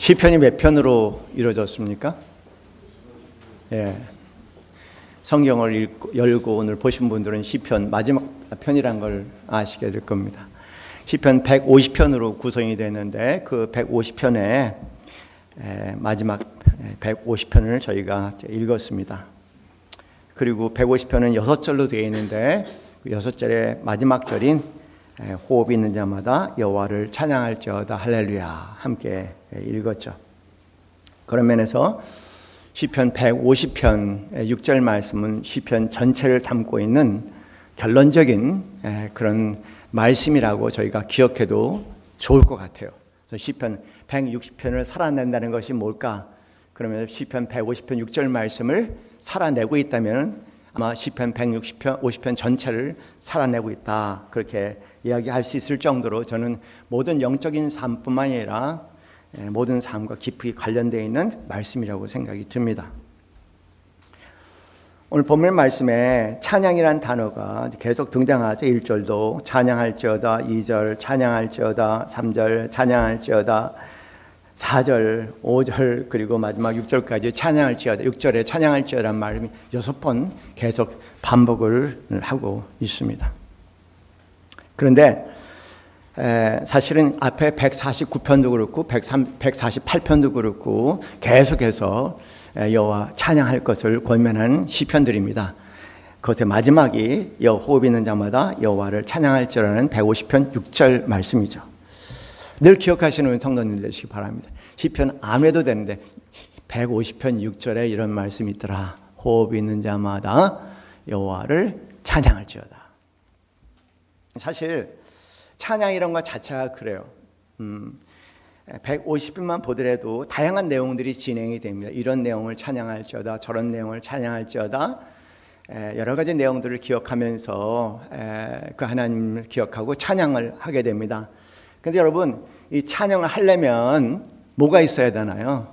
시편이 몇 편으로 이루어졌습니까? 예. 성경을 열고 오늘 보신 분들은 시편 마지막 편이란 걸 아시게 될 겁니다. 시편 150편으로 구성이 되는데 그 150편의 마지막 150편을 저희가 읽었습니다. 그리고 150편은 6절로 되어 있는데 그 6절의 마지막 절인 호흡이 있는 자마다 여호와를 찬양할지어다 할렐루야 함께 읽었죠. 그런 면에서 시편 150편 6절 말씀은 시편 전체를 담고 있는 결론적인 그런 말씀이라고 저희가 기억해도 좋을 것 같아요. 시편 160편을 살아낸다는 것이 뭘까? 그러면 시편 150편 6절 말씀을 살아내고 있다면 아마 시편 150편 전체를 살아내고 있다. 그렇게 이야기할 수 있을 정도로 저는 모든 영적인 삶뿐만 아니라 모든 삶과 깊이 관련되어 있는 말씀이라고 생각이 듭니다. 오늘 본문 말씀에 찬양이란 단어가 계속 등장하죠. 1절도 찬양할지어다, 2절 찬양할지어다, 3절 찬양할지어다, 4절, 5절 그리고 마지막 6절까지 찬양할지어다, 6절에 찬양할지어다라는 말이 6번 계속 반복을 하고 있습니다. 그런데 사실은 앞에 149편도 그렇고 148편도 그렇고 계속해서 여호와 찬양할 것을 권면하는 시편들입니다. 그것의 마지막이 호흡 있는 자마다 여호와를 찬양할지라는 150편 6절 말씀이죠. 늘 기억하시는 성도님들 되시기 바랍니다. 시편 안 해도 되는데 150편 6절에 이런 말씀이 있더라. 호흡 있는 자마다 여호와를 찬양할지어다. 사실 찬양 이런 것 자체가 그래요. 150편만 보더라도 다양한 내용들이 진행이 됩니다. 이런 내용을 찬양할지어다, 저런 내용을 찬양할지어다, 여러 가지 내용들을 기억하면서 그 하나님을 기억하고 찬양을 하게 됩니다. 그런데 여러분, 이 찬양을 하려면 뭐가 있어야 되나요?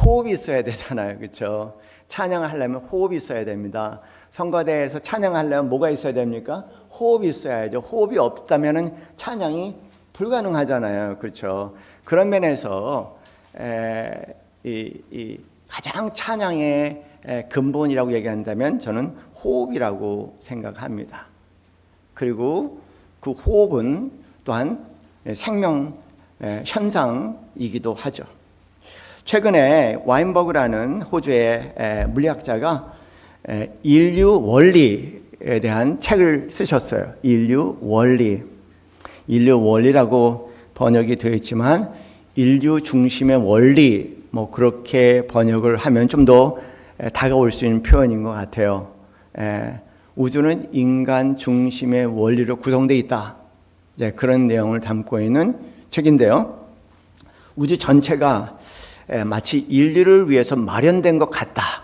호흡이 있어야 되잖아요. 그렇죠? 찬양을 하려면 호흡이 있어야 됩니다. 성가대에서 찬양하려면 뭐가 있어야 됩니까? 호흡이 있어야죠. 호흡이 없다면 찬양이 불가능하잖아요. 그렇죠? 그런 면에서 가장 찬양의 근본이라고 얘기한다면 저는 호흡이라고 생각합니다. 그리고 그 호흡은 또한 생명 현상이기도 하죠. 최근에 와인버그라는 호주의 물리학자가 인류 원리에 대한 책을 쓰셨어요. 인류 원리라고 번역이 되어 있지만 인류 중심의 원리 그렇게 번역을 하면 좀 더 다가올 수 있는 표현인 것 같아요. 우주는 인간 중심의 원리로 구성되어 있다. 그런 내용을 담고 있는 책인데요. 우주 전체가 마치 인류를 위해서 마련된 것 같다.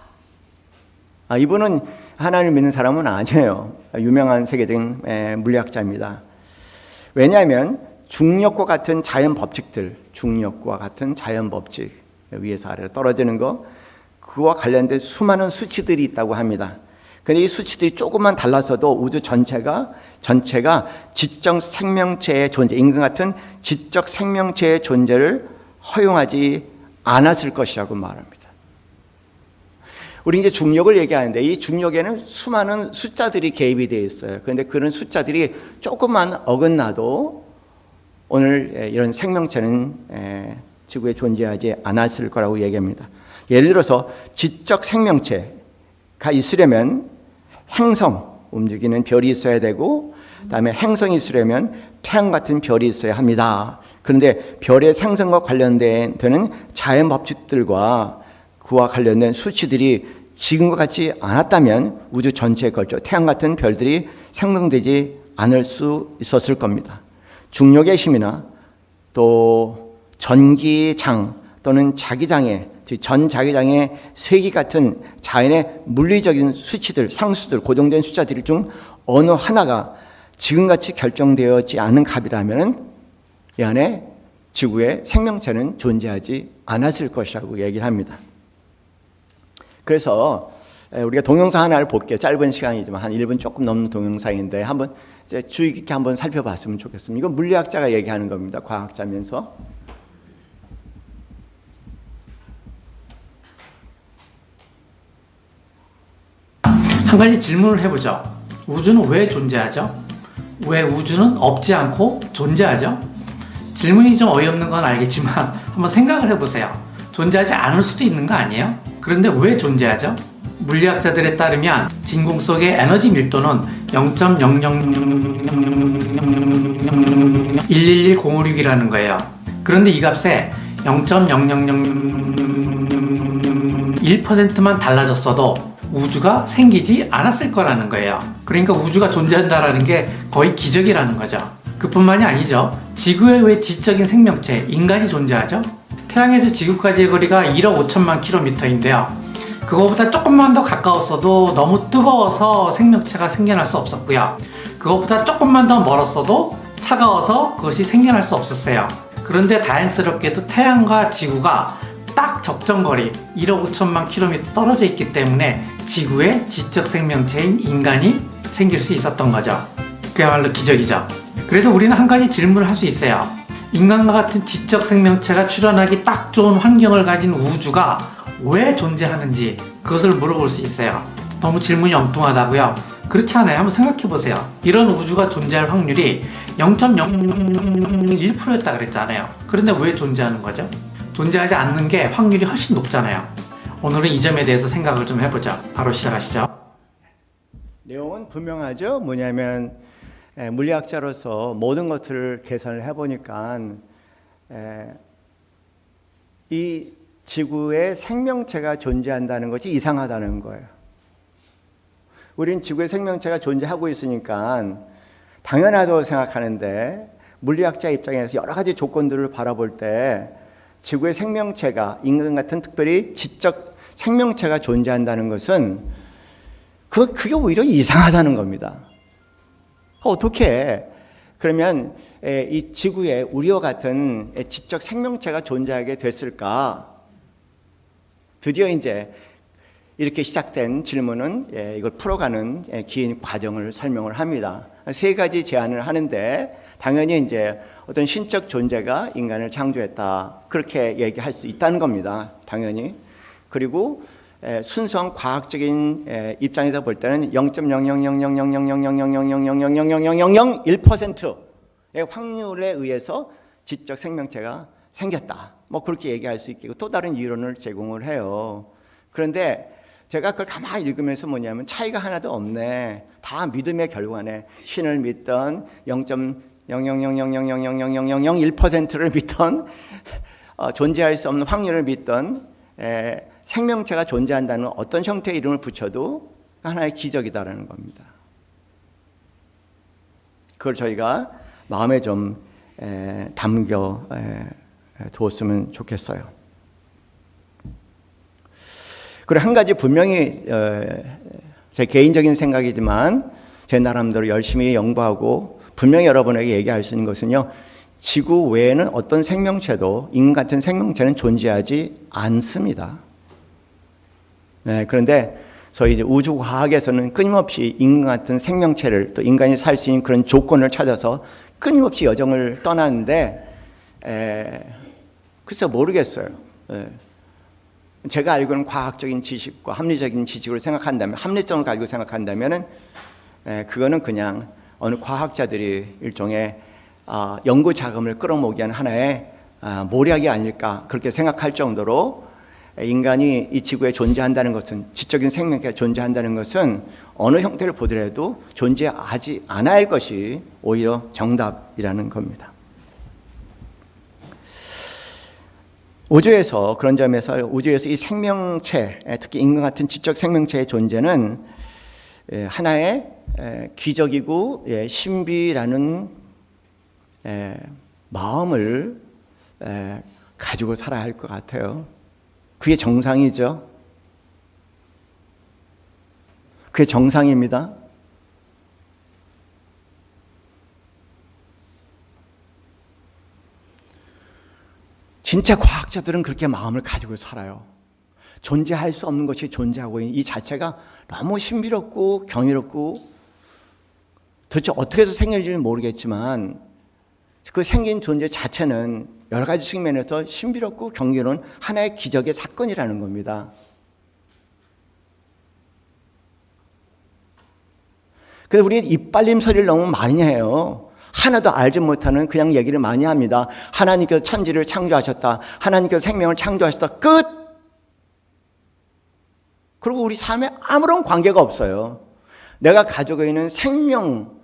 이분은 하나님을 믿는 사람은 아니에요. 유명한 세계적인 물리학자입니다. 왜냐하면 중력과 같은 자연 법칙들, 위에서 아래로 떨어지는 거, 그와 관련된 수많은 수치들이 있다고 합니다. 그런데 이 수치들이 조금만 달라서도 우주 전체가 지적 생명체의 존재, 인간 같은 지적 생명체의 존재를 허용하지 않았을 것이라고 말합니다. 우리 이제 중력을 얘기하는데 이 중력에는 수많은 숫자들이 개입이 되어 있어요. 그런데 그런 숫자들이 조금만 어긋나도 오늘 이런 생명체는 지구에 존재하지 않았을 거라고 얘기합니다. 예를 들어서 지적 생명체가 있으려면 행성, 움직이는 별이 있어야 되고, 그다음에 행성이 있으려면 태양 같은 별이 있어야 합니다. 그런데 별의 생성과 관련된 자연 법칙들과 그와 관련된 수치들이 지금과 같지 않았다면 우주 전체에 걸쳐 태양 같은 별들이 생성되지 않을 수 있었을 겁니다. 중력의 힘이나 또 전기장 또는 자기장애, 전자기장의 세기 같은 자연의 물리적인 수치들, 상수들, 고정된 숫자들 중 어느 하나가 지금같이 결정되었지 않은 값이라면 이 안에 지구의 생명체는 존재하지 않았을 것이라고 얘기를 합니다. 그래서 우리가 동영상 하나를 볼게요. 짧은 시간이지만 한 1분 조금 넘는 동영상인데 한번 주의 깊게 한번 살펴봤으면 좋겠습니다. 이건 물리학자가 얘기하는 겁니다. 과학자면서. 한 가지 질문을 해보죠. 우주는 왜 존재하죠? 왜 우주는 없지 않고 존재하죠? 질문이 좀 어이없는 건 알겠지만 한번 생각을 해보세요. 존재하지 않을 수도 있는 거 아니에요? 그런데 왜 존재하죠? 물리학자들에 따르면 진공 속의 에너지 밀도는 0.000111056이라는 거예요. 그런데 이 값에 0.00001%만 달라졌어도 우주가 생기지 않았을 거라는 거예요. 그러니까 우주가 존재한다라는 게 거의 기적이라는 거죠. 그뿐만이 아니죠. 지구에 왜 지적인 생명체, 인간이 존재하죠? 태양에서 지구까지의 거리가 1억 5천만 킬로미터인데요. 그거보다 조금만 더 가까웠어도 너무 뜨거워서 생명체가 생겨날 수 없었고요. 그것보다 조금만 더 멀었어도 차가워서 그것이 생겨날 수 없었어요. 그런데 다행스럽게도 태양과 지구가 딱 적정거리 1억 5천만 킬로미터 떨어져 있기 때문에 지구에 지적 생명체인 인간이 생길 수 있었던 거죠. 그야말로 기적이죠. 그래서 우리는 한 가지 질문을 할 수 있어요. 인간과 같은 지적 생명체가 출현하기 딱 좋은 환경을 가진 우주가 왜 존재하는지 그것을 물어볼 수 있어요. 너무 질문이 엉뚱하다고요? 그렇지 않아요. 한번 생각해 보세요. 이런 우주가 존재할 확률이 0.0001%였다 그랬잖아요. 그런데 왜 존재하는 거죠? 존재하지 않는 게 확률이 훨씬 높잖아요. 오늘은 이 점에 대해서 생각을 좀 해보죠. 바로 시작하시죠. 내용은 분명하죠. 뭐냐면 물리학자로서 모든 것들을 계산을 해보니까 이 지구에 생명체가 존재한다는 것이 이상하다는 거예요. 우리는 지구에 생명체가 존재하고 있으니까 당연하다고 생각하는데 물리학자 입장에서 여러 가지 조건들을 바라볼 때 지구의 생명체가 인간 같은 특별히 지적 생명체가 존재한다는 것은 그게 오히려 이상하다는 겁니다. 어떻게 그러면 이 지구에 우리와 같은 지적 생명체가 존재하게 됐을까? 드디어 이제 이렇게 시작된 질문은 이걸 풀어가는 긴 과정을 설명을 합니다. 세 가지 제안을 하는데 당연히 이제 어떤 신적 존재가 인간을 창조했다 그렇게 얘기할 수 있다는 겁니다. 당연히. 그리고 순수한 과학적인 입장에서 볼 때는 0.00000000000000001%의 확률에 의해서 지적 생명체가 생겼다. 뭐 그렇게 얘기할 수 있고 또 다른 이론을 제공을 해요. 그런데 제가 그걸 가만히 읽으면서 뭐냐면 차이가 하나도 없네. 다 믿음의 결과네. 신을 믿던 0.00000000001%를 믿던 존재할 수 없는 확률을 믿던 생명체가 존재한다는 어떤 형태의 이름을 붙여도 하나의 기적이다라는 겁니다. 그걸 저희가 마음에 좀 담겨 두었으면 좋겠어요. 그리고 한 가지 분명히 제 개인적인 생각이지만 제 나름대로 열심히 연구하고 분명히 여러분에게 얘기할 수 있는 것은요. 지구 외에는 어떤 생명체도 인간 같은 생명체는 존재하지 않습니다. 그런데 저희 이제 우주과학에서는 끊임없이 인간 같은 생명체를 또 인간이 살 수 있는 그런 조건을 찾아서 끊임없이 여정을 떠나는데 글쎄 모르겠어요. 제가 알고는 과학적인 지식과 합리적인 지식으로 생각한다면 합리성을 가지고 생각한다면은 그거는 그냥 어느 과학자들이 일종의 연구 자금을 끌어모으기 위한 하나의 모략이 아닐까 그렇게 생각할 정도로 인간이 이 지구에 존재한다는 것은 지적인 생명체가 존재한다는 것은 어느 형태를 보더라도 존재하지 않아야 할 것이 오히려 정답이라는 겁니다. 우주에서 그런 점에서 우주에서 이 생명체 특히 인간 같은 지적 생명체의 존재는 하나의 기적이고 신비라는 마음을 가지고 살아야 할 것 같아요. 그게 정상이죠. 그게 정상입니다. 진짜 과학자들은 그렇게 마음을 가지고 살아요. 존재할 수 없는 것이 존재하고 있는 이 자체가 너무 신비롭고 경이롭고 도대체 어떻게 해서 생길지는 모르겠지만 그 생긴 존재 자체는 여러 가지 측면에서 신비롭고 경이로운 하나의 기적의 사건이라는 겁니다. 근데 우리는 이빨림 소리를 너무 많이 해요. 하나도 알지 못하는 그냥 얘기를 많이 합니다. 하나님께서 천지를 창조하셨다. 하나님께서 생명을 창조하셨다. 끝! 그리고 우리 삶에 아무런 관계가 없어요. 내가 가지고 있는 생명,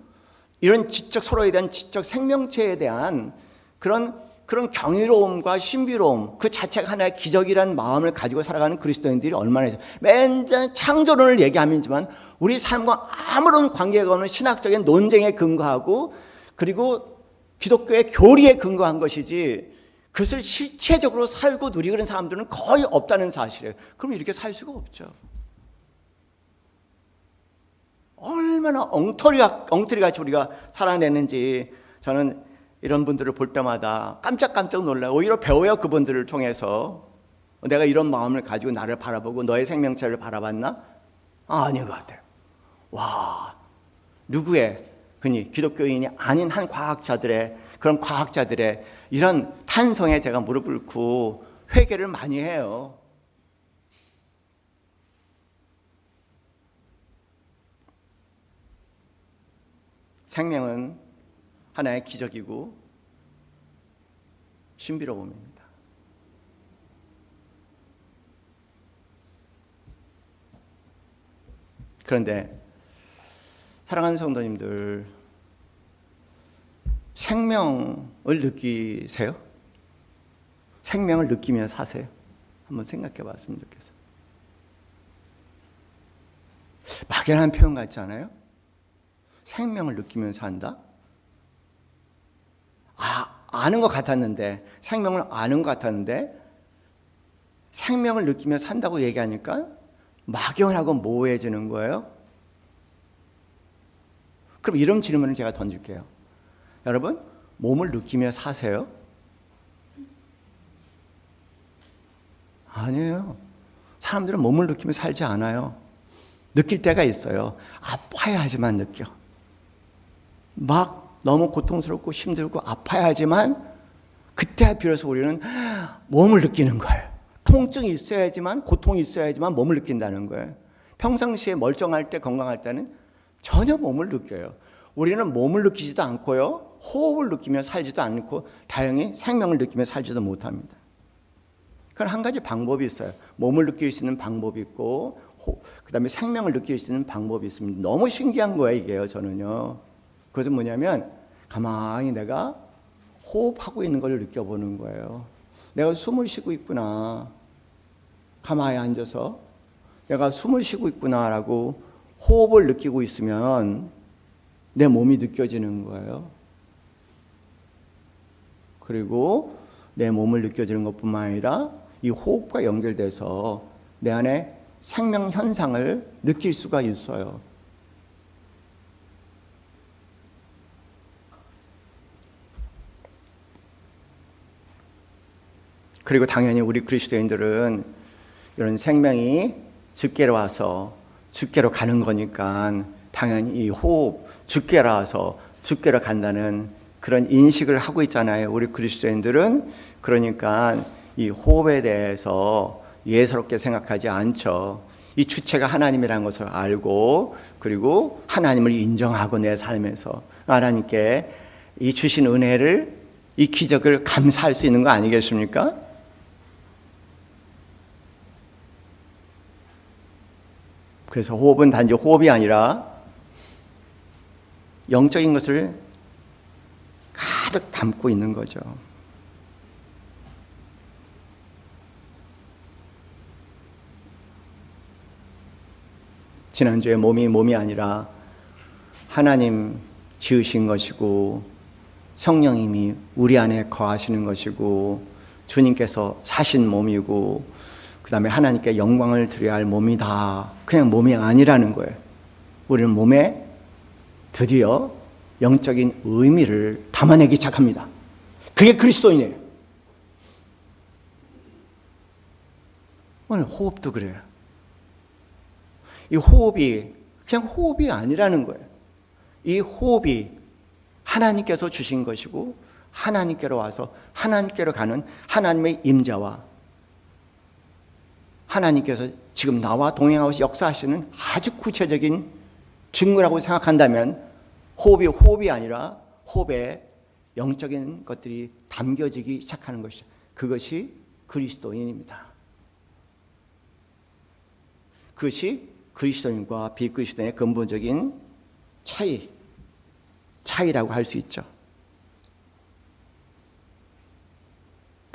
이런 서로에 대한 지적 생명체에 대한 그런 경이로움과 신비로움, 그 자체가 하나의 기적이라는 마음을 가지고 살아가는 그리스도인들이 얼마나 있어요. 맨날 창조론을 얘기하지만 우리 삶과 아무런 관계가 없는 신학적인 논쟁에 근거하고, 그리고 기독교의 교리에 근거한 것이지 그것을 실체적으로 살고 누리고 그런 사람들은 거의 없다는 사실이에요. 그럼 이렇게 살 수가 없죠. 얼마나 엉터리같이 우리가 살아내는지 저는 이런 분들을 볼 때마다 깜짝깜짝 놀라요. 오히려 배워요. 그분들을 통해서. 내가 이런 마음을 가지고 나를 바라보고 너의 생명체를 바라봤나? 아닌 것 같아요. 와, 누구의 흔히 기독교인이 아닌 한 과학자들의, 그런 과학자들의 이런 탄성에 제가 무릎을 꿇고 회개를 많이 해요. 생명은 하나의 기적이고 신비로움입니다. 그런데 사랑하는 성도님들, 생명을 느끼세요? 생명을 느끼며 사세요? 한번 생각해 봤으면 좋겠어요. 막연한 표현 같지 않아요? 생명을 느끼면서 산다? 아는 것 같았는데, 생명을 아는 것 같았는데 생명을 느끼며 산다고 얘기하니까 막연하고 모호해지는 거예요. 그럼 이런 질문을 제가 던질게요. 여러분, 몸을 느끼며 사세요? 아니에요. 사람들은 몸을 느끼며 살지 않아요. 느낄 때가 있어요. 아파야지만 느껴. 막 너무 고통스럽고 힘들고 아파야지만 그때 비로소 우리는 몸을 느끼는 거예요. 통증이 있어야지만, 고통이 있어야지만 몸을 느낀다는 거예요. 평상시에 멀쩡할 때, 건강할 때는 전혀 몸을 느껴요. 우리는 몸을 느끼지도 않고요, 호흡을 느끼며 살지도 않고 다행히 생명을 느끼며 살지도 못합니다. 그건 한 가지 방법이 있어요. 몸을 느낄 수 있는 방법이 있고, 그 다음에 생명을 느낄 수 있는 방법이 있습니다. 너무 신기한 거예요, 이게요, 저는요. 그것은 뭐냐면 가만히 내가 호흡하고 있는 걸 느껴보는 거예요. 내가 숨을 쉬고 있구나. 가만히 앉아서 내가 숨을 쉬고 있구나라고 호흡을 느끼고 있으면 내 몸이 느껴지는 거예요. 그리고 내 몸을 느껴지는 것뿐만 아니라 이 호흡과 연결돼서 내 안에 생명 현상을 느낄 수가 있어요. 그리고 당연히 우리 그리스도인들은 이런 생명이 죽게로 와서 죽게로 가는 거니까 당연히 이 호흡, 죽게로 와서 죽게로 간다는 그런 인식을 하고 있잖아요. 우리 그리스도인들은. 그러니까 이 호흡에 대해서 예사롭게 생각하지 않죠. 이 주체가 하나님이라는 것을 알고, 그리고 하나님을 인정하고 내 삶에서 하나님께 이 주신 은혜를, 이 기적을 감사할 수 있는 거 아니겠습니까? 그래서 호흡은 단지 호흡이 아니라 영적인 것을 가득 담고 있는 거죠. 지난주에 몸이 아니라 하나님 지으신 것이고 성령님이 우리 안에 거하시는 것이고 주님께서 사신 몸이고 그 다음에 하나님께 영광을 드려야 할 몸이다. 그냥 몸이 아니라는 거예요. 우리는 몸에 드디어 영적인 의미를 담아내기 시작합니다. 그게 그리스도인이에요. 오늘 호흡도 그래요. 이 호흡이 그냥 호흡이 아니라는 거예요. 이 호흡이 하나님께서 주신 것이고 하나님께로 와서 하나님께로 가는 하나님의 임재와 하나님께서 지금 나와 동행하고 역사하시는 아주 구체적인 직무라고 생각한다면 호흡이 아니라 호흡에 영적인 것들이 담겨지기 시작하는 것이죠. 그것이 그리스도인입니다. 그것이 그리스도인과 비그리스도인의 근본적인 차이라고 할 수 있죠.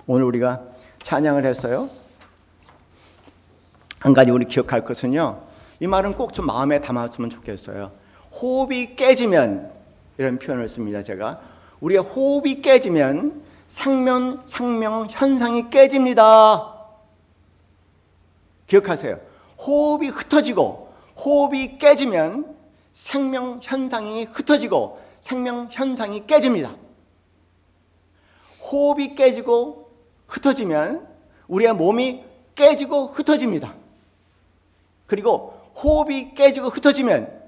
오늘 우리가 찬양을 했어요. 한 가지 우리 기억할 것은요, 이 말은 꼭 좀 마음에 담았으면 좋겠어요. 호흡이 깨지면, 이런 표현을 씁니다. 제가 우리의 호흡이 깨지면 상명 현상이 깨집니다. 기억하세요. 호흡이 흩어지고 호흡이 깨지면 생명 현상이 흩어지고 생명 현상이 깨집니다. 호흡이 깨지고 흩어지면 우리의 몸이 깨지고 흩어집니다. 그리고 호흡이 깨지고 흩어지면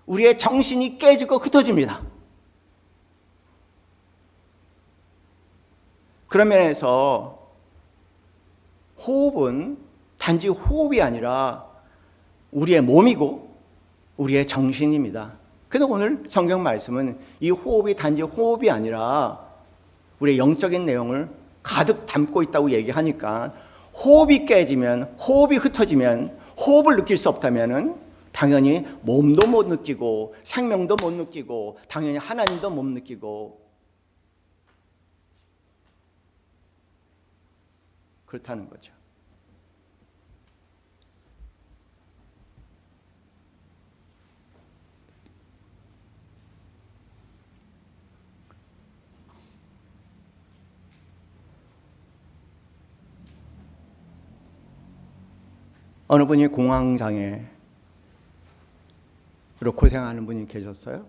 우리의 정신이 깨지고 흩어집니다. 그런 면에서 호흡은 단지 호흡이 아니라 우리의 몸이고 우리의 정신입니다. 그런데 오늘 성경 말씀은 이 호흡이 단지 호흡이 아니라 우리의 영적인 내용을 가득 담고 있다고 얘기하니까 호흡이 깨지면, 호흡이 흩어지면, 호흡을 느낄 수 없다면 당연히 몸도 못 느끼고 생명도 못 느끼고 당연히 하나님도 못 느끼고 그렇다는 거죠. 어느 분이 공황장애로 고생하는 분이 계셨어요.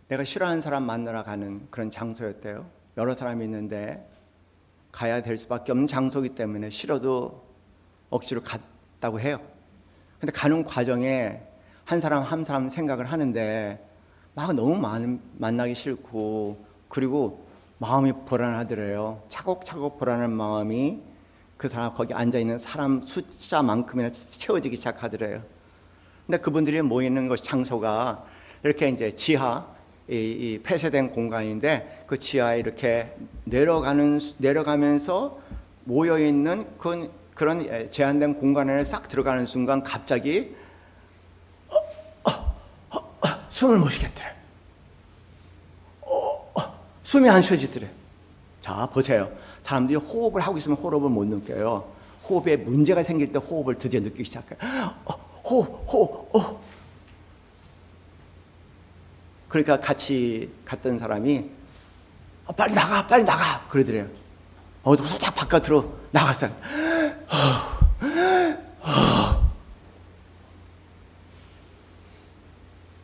내가 싫어하는 사람 만나러 가는 그런 장소였대요. 여러 사람이 있는데 가야 될 수밖에 없는 장소이기 때문에 싫어도 억지로 갔다고 해요. 근데 가는 과정에 한 사람 생각을 하는데 막 너무 만나기 싫고 그리고 마음이 불안하더래요. 차곡차곡 불안한 마음이 그 사람 거기 앉아있는 사람 숫자만큼이나 채워지기 시작하더래요. 근데 그분들이 모이는 것 장소가 이렇게 이제 지하 이 폐쇄된 공간인데 그 지하에 이렇게 내려가면서 모여 있는 그런 제한된 공간 안에 싹 들어가는 순간 갑자기 숨을 못 쉬겠더래. 숨이 안 쉬어지더래. 자, 보세요. 사람들이 호흡을 하고 있으면 호흡을 못 느껴요. 호흡에 문제가 생길 때 호흡을 드디어 느끼기 시작해요. 그러니까 같이 갔던 사람이 빨리 나가 그러더래요. 살짝 바깥으로 나갔어요.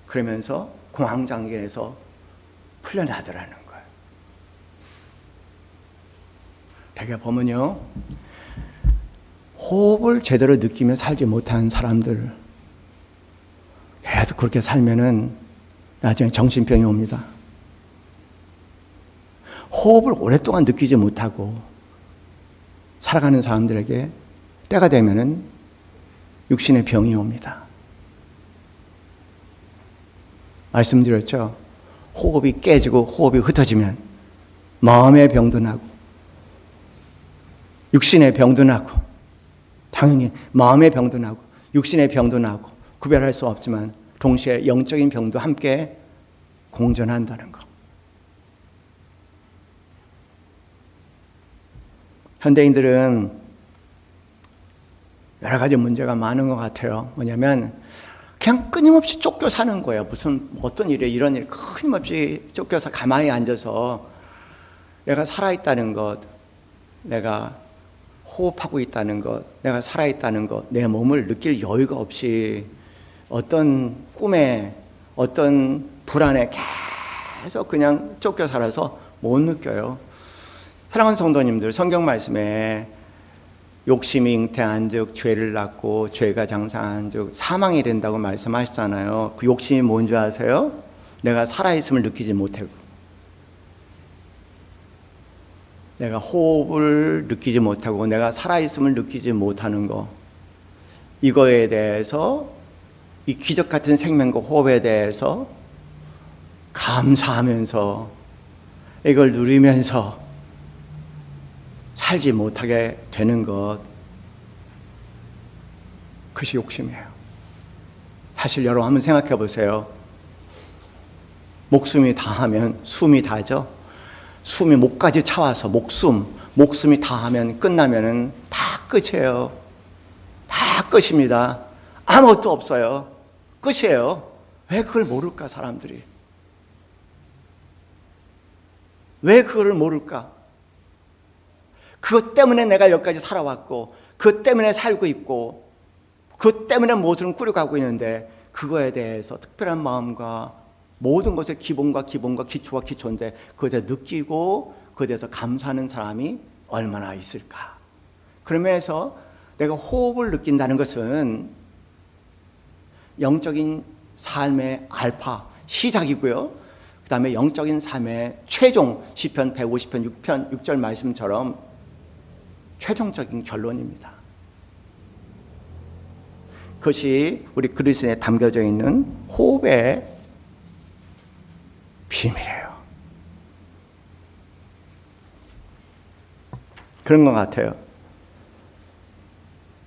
그러면서 공황장애에서 풀려나더라는 거예요. 대개 보면요, 호흡을 제대로 느끼며 살지 못한 사람들 계속 그렇게 살면은 나중에 정신병이 옵니다. 호흡을 오랫동안 느끼지 못하고 살아가는 사람들에게 때가 되면은 육신의 병이 옵니다. 말씀드렸죠. 호흡이 깨지고 호흡이 흩어지면 마음의 병도 나고 육신의 병도 나고 당연히 마음의 병도 나고 육신의 병도 나고 구별할 수 없지만 동시에 영적인 병도 함께 공존한다는 것. 현대인들은 여러 가지 문제가 많은 것 같아요. 뭐냐면 그냥 끊임없이 쫓겨 사는 거예요. 무슨 어떤 일에 이런 일 끊임없이 쫓겨서 가만히 앉아서 내가 살아있다는 것, 내가 호흡하고 있다는 것, 내가 살아있다는 것, 내 몸을 느낄 여유가 없이 어떤 꿈에 어떤 불안에 계속 그냥 쫓겨 살아서 못 느껴요. 사랑하는 성도님들, 성경 말씀에 욕심이 잉태한 즉 죄를 낳고 죄가 장사한 즉 사망이 된다고 말씀하시잖아요. 그 욕심이 뭔지 아세요? 내가 살아있음을 느끼지 못하고 내가 호흡을 느끼지 못하고 내가 살아있음을 느끼지 못하는 거, 이거에 대해서, 이 기적 같은 생명과 호흡에 대해서 감사하면서 이걸 누리면서 살지 못하게 되는 것, 그것이 욕심이에요. 사실 여러분 한번 생각해 보세요. 목숨이 다하면 숨이 다죠. 숨이 목까지 차와서 목숨이 다하면 끝나면은 다 끝이에요. 다 끝입니다. 아무것도 없어요. 끝이에요. 왜 그걸 모를까, 사람들이? 왜 그걸 모를까? 그것 때문에 내가 여기까지 살아왔고, 그것 때문에 살고 있고, 그것 때문에 모든 꾸려가고 있는데, 그거에 대해서 특별한 마음과 모든 것의 기본과 기초가 기초인데, 그것에 대해서 느끼고 그것에 대해서 감사하는 사람이 얼마나 있을까? 그러면서 내가 호흡을 느낀다는 것은 영적인 삶의 알파, 시작이고요. 그 다음에 영적인 삶의 최종, 시편 150편 6절 말씀처럼 최종적인 결론입니다. 그것이 우리 그리스도인에 담겨져 있는 호흡의 비밀이에요. 그런 것 같아요.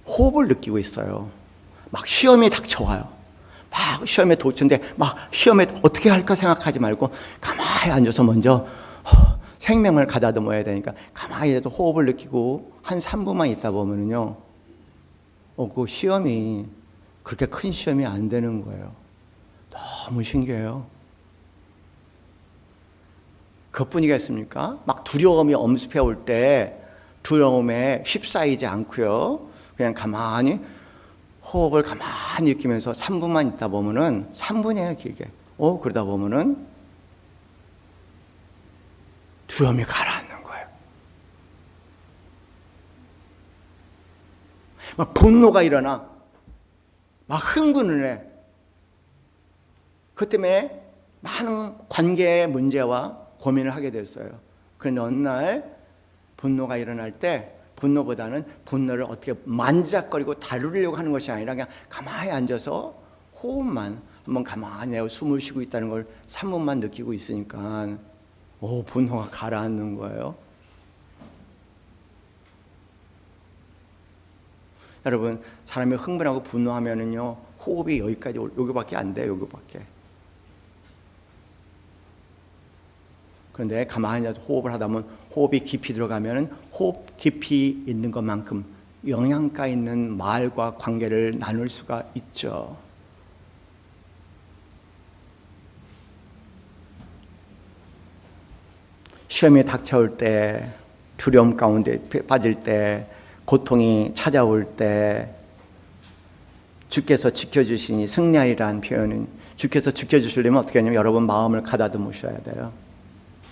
호흡을 느끼고 있어요. 막 시험이 닥쳐와요. 막 시험에 도전인데 막 시험에 어떻게 할까 생각하지 말고 가만히 앉아서 먼저 생명을 가다듬어야 되니까 가만히 앉아서 호흡을 느끼고 한 3분만 있다 보면은요, 그 시험이 그렇게 큰 시험이 안 되는 거예요. 너무 신기해요. 그것뿐이겠습니까? 막 두려움이 엄습해 올 때 두려움에 휩싸이지 않고요, 그냥 가만히 호흡을 가만히 느끼면서 3분만 있다 보면은 3분이에요, 길게. 그러다 보면은 두려움이 가라앉는 거예요. 막 분노가 일어나. 막 흥분을 해. 그 때문에 많은 관계의 문제와 고민을 하게 됐어요. 그런데 어느 날 분노가 일어날 때 분노보다는 분노를 어떻게 만작거리고 다루려고 하는 것이 아니라 그냥 가만히 앉아서 호흡만 한번 가만히 내가 숨을 쉬고 있다는 걸 3분만 느끼고 있으니까 분노가 가라앉는 거예요. 여러분, 사람이 흥분하고 분노하면은요, 호흡이 여기밖에 안 돼요, 여기밖에. 그런데 가만히 앉아서 호흡을 하다 보면 호흡이 깊이 들어가면은 호흡 깊이 있는 것만큼 영양가 있는 말과 관계를 나눌 수가 있죠. 시험이 닥쳐올 때, 두려움 가운데 빠질 때, 고통이 찾아올 때 주께서 지켜주시니 승리하리라는 표현은, 주께서 지켜주시려면 어떻게 하냐면 여러분 마음을 가다듬으셔야 돼요.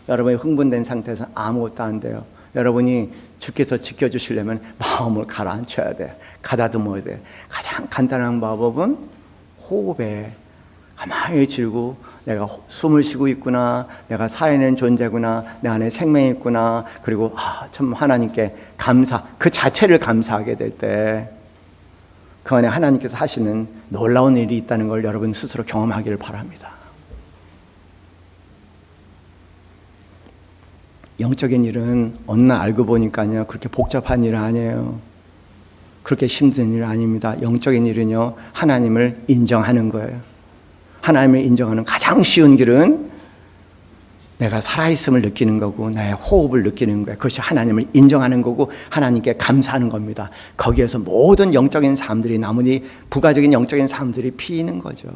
여러분이 흥분된 상태에서 아무것도 안 돼요. 여러분이 주께서 지켜주시려면 마음을 가라앉혀야 돼요. 가다듬어야 돼요. 가장 간단한 방법은 호흡에 가만히 들고 내가 숨을 쉬고 있구나, 내가 살아있는 존재구나, 내 안에 생명이 있구나, 그리고 참 하나님께 감사, 그 자체를 감사하게 될 때 그 안에 하나님께서 하시는 놀라운 일이 있다는 걸 여러분 스스로 경험하기를 바랍니다. 영적인 일은 어느 날 알고 보니까요, 그렇게 복잡한 일은 아니에요. 그렇게 힘든 일은 아닙니다. 영적인 일은요, 하나님을 인정하는 거예요. 하나님을 인정하는 가장 쉬운 길은 내가 살아있음을 느끼는 거고 나의 호흡을 느끼는 거예요. 그것이 하나님을 인정하는 거고 하나님께 감사하는 겁니다. 거기에서 모든 영적인 삶들이, 나머지 부가적인 영적인 삶들이 피이는 거죠.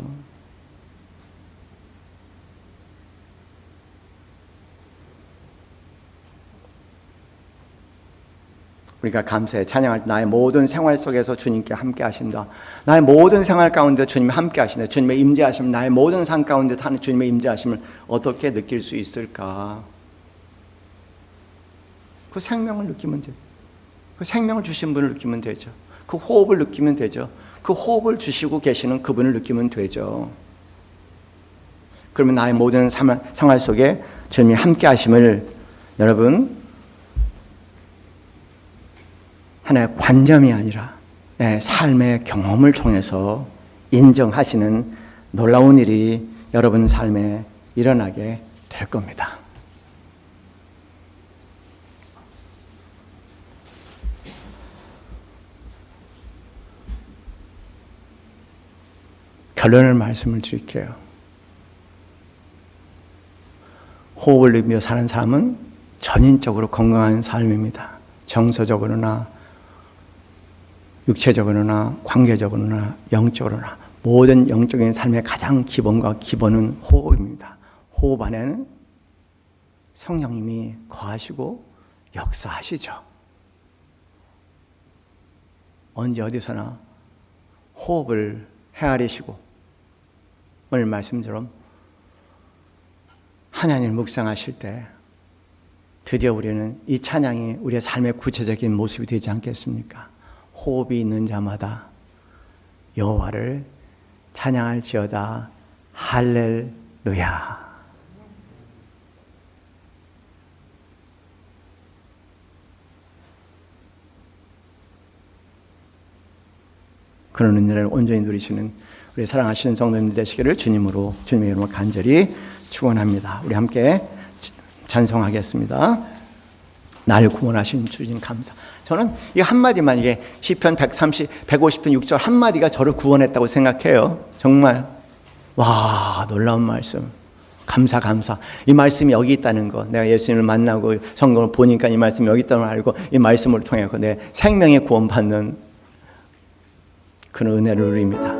우리가 감사해 찬양할 때 나의 모든 생활 속에서 주님께 함께 하신다. 나의 모든 생활 가운데 주님이 함께 하신다. 주님의 임재하심, 나의 모든 삶 가운데 사는 주님의 임재하심을 어떻게 느낄 수 있을까? 그 생명을 느끼면 돼요. 그 생명을 주신 분을 느끼면 되죠. 그 호흡을 느끼면 되죠. 그 호흡을 주시고 계시는 그분을 느끼면 되죠. 그러면 나의 모든 생활 속에 주님이 함께 하심을 여러분 하나의 관점이 아니라 삶의 경험을 통해서 인정하시는 놀라운 일이 여러분 삶에 일어나게 될 겁니다. 결론을 말씀을 드릴게요. 호흡을 누리며 사는 삶은 전인적으로 건강한 삶입니다. 정서적으로나 육체적으로나 관계적으로나 영적으로나 모든 영적인 삶의 가장 기본과 기본은 호흡입니다. 호흡 안에는 성령님이 거하시고 역사하시죠. 언제 어디서나 호흡을 헤아리시고 오늘 말씀처럼 하나님을 묵상하실 때 드디어 우리는 이 찬양이 우리의 삶의 구체적인 모습이 되지 않겠습니까? 호흡이 있는 자마다 여호와를 찬양할지어다 할렐루야. 그런 은혜를 온전히 누리시는 우리 사랑하시는 성도님들 되시기를 주님의 이름으로 간절히 축원합니다. 우리 함께 찬송하겠습니다. 날 구원하신 주님 감사. 저는 이 한마디만, 이게 시편 150편 6절 한마디가 저를 구원했다고 생각해요. 정말 와, 놀라운 말씀. 감사. 이 말씀이 여기 있다는 거, 내가 예수님을 만나고 성경을 보니까 이 말씀이 여기 있다는 걸 알고 이 말씀을 통해 내 생명의 구원받는 그런 은혜를 누립니다.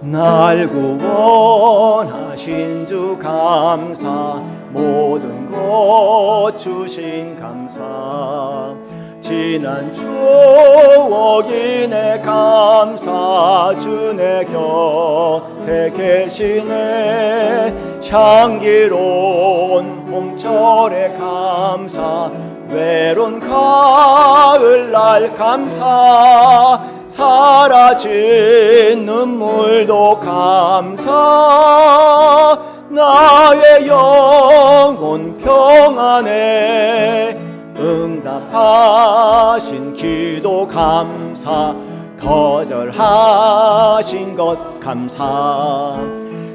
날 구원하신 주 감사, 모든 것 주신 감사, 지난 추억이 내 감사, 주 내 곁에 계시네. 향기로운 봄철의 감사, 외로운 가을날 감사, 사라진 눈물도 감사, 나의 영혼 평안에 응답하신 기도 감사, 거절하신 것 감사,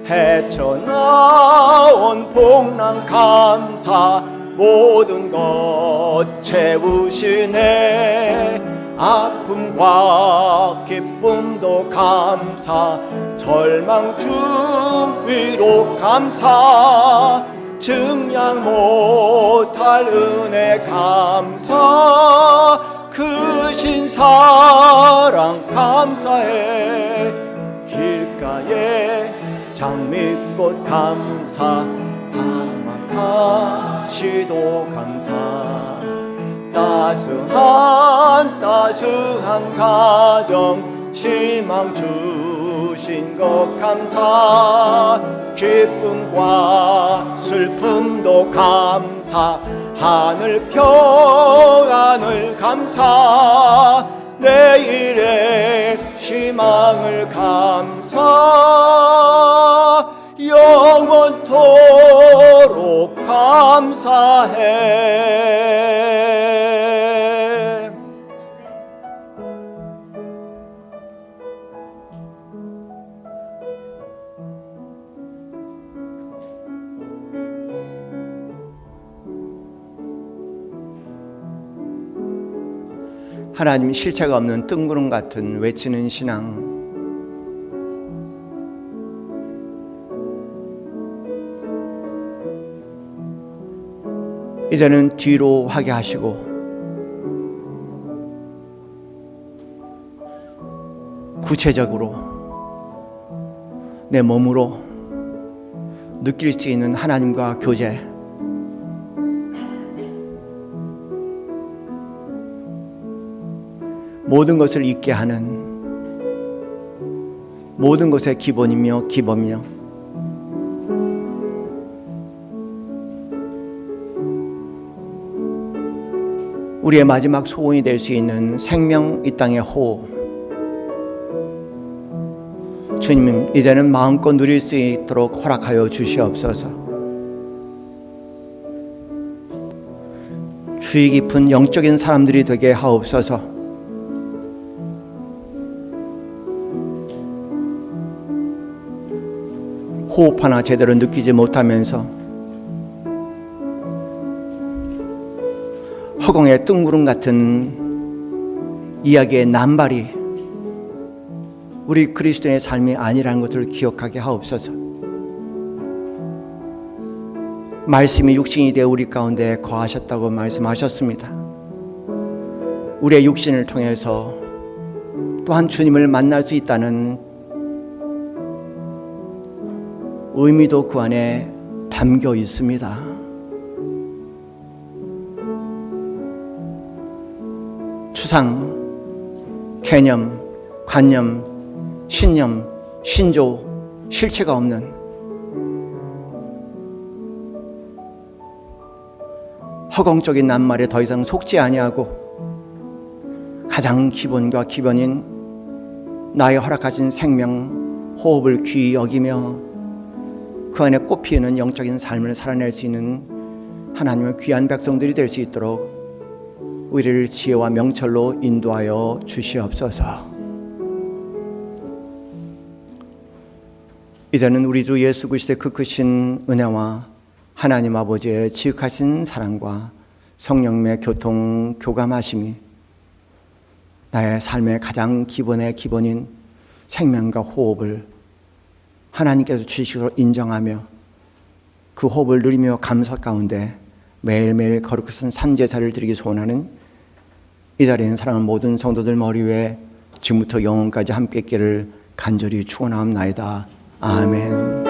헤쳐나온 풍랑 감사, 모든 것 채우시네. 아픔과 기쁨도 감사, 절망 중 위로 감사, 증량 못할 은혜 감사, 크신 사랑 감사해. 길가에 장미꽃 감사, 방막하시도 감사, 따스한 가정 희망 주신 것 감사, 기쁨과 슬픔도 감사, 하늘 평안을 감사, 내일의 희망을 감사, 영원토록 감사해. 하나님 실체가 없는 뜬구름 같은 외치는 신앙, 이제는 뒤로 하게 하시고 구체적으로 내 몸으로 느낄 수 있는 하나님과 교제, 모든 것을 잊게 하는, 모든 것의 기본이며 기범이며 우리의 마지막 소원이 될 수 있는 생명 이 땅의 호흡, 주님 이제는 마음껏 누릴 수 있도록 허락하여 주시옵소서. 주의 깊은 영적인 사람들이 되게 하옵소서. 호흡 하나 제대로 느끼지 못하면서 허공의 뜬구름 같은 이야기의 남발이 우리 그리스도인의 삶이 아니라는 것을 기억하게 하옵소서. 말씀이 육신이 되어 우리 가운데 거하셨다고 말씀하셨습니다. 우리의 육신을 통해서 또한 주님을 만날 수 있다는 의미도 그 안에 담겨 있습니다. 추상, 개념, 관념, 신념, 신조, 실체가 없는 허공적인 낱말에 더 이상 속지 아니하고 가장 기본과 기본인 나의 허락하신 생명, 호흡을 귀히 여기며 그 안에 꽃피우는 영적인 삶을 살아낼 수 있는 하나님의 귀한 백성들이 될 수 있도록 우리를 지혜와 명철로 인도하여 주시옵소서. 이제는 우리 주 예수 그리스도의 그 크신 은혜와 하나님 아버지의 지극하신 사랑과 성령님의 교통 교감하심이 나의 삶의 가장 기본의 기본인 생명과 호흡을 하나님께서 주시기로 인정하며 그 호흡을 누리며 감사 가운데 매일매일 거룩한 산제사를 드리기 소원하는 이 자리에 있는 사랑하는 모든 성도들 머리 위에 지금부터 영원까지 함께 있기를 간절히 축원하옵나이다. 아멘.